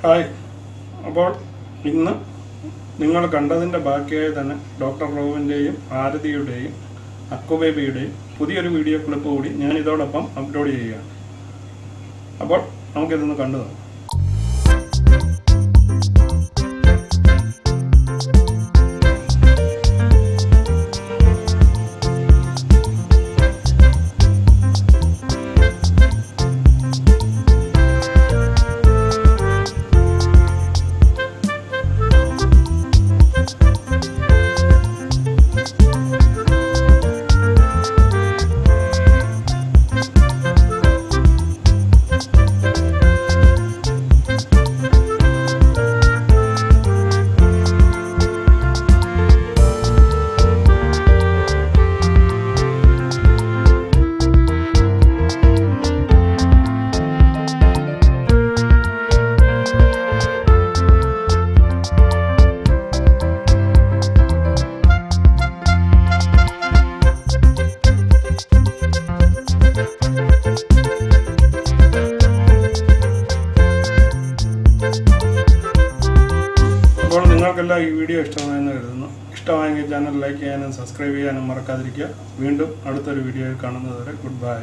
Hi. അപ്പോൾ ഇന്ന് നിങ്ങൾ കണ്ടതിൻ്റെ ബാക്കിയായി തന്നെ ഡോക്ടർ റോവിൻ്റെയും ആരതിയുടെയും അക്കുബേബിയുടെയും പുതിയൊരു വീഡിയോ ക്ലിപ്പ് കൂടി ഞാൻ ഇതോടൊപ്പം അപ്ലോഡ് ചെയ്യുകയാണ്. അപ്പോൾ നമുക്കിതൊന്ന് കണ്ടു നോക്കാം. അപ്പോൾ നിങ്ങൾക്കെല്ലാം ഈ വീഡിയോ ഇഷ്ടമായെന്ന് കരുതുന്നു. ഇഷ്ടമായെങ്കിൽ ചാനൽ ലൈക്ക് ചെയ്യാനും സബ്സ്ക്രൈബ് ചെയ്യാനും മറക്കാതിരിക്കുക. വീണ്ടും അടുത്തൊരു വീഡിയോയിൽ കാണുന്നതുവരെ ഗുഡ് ബൈ.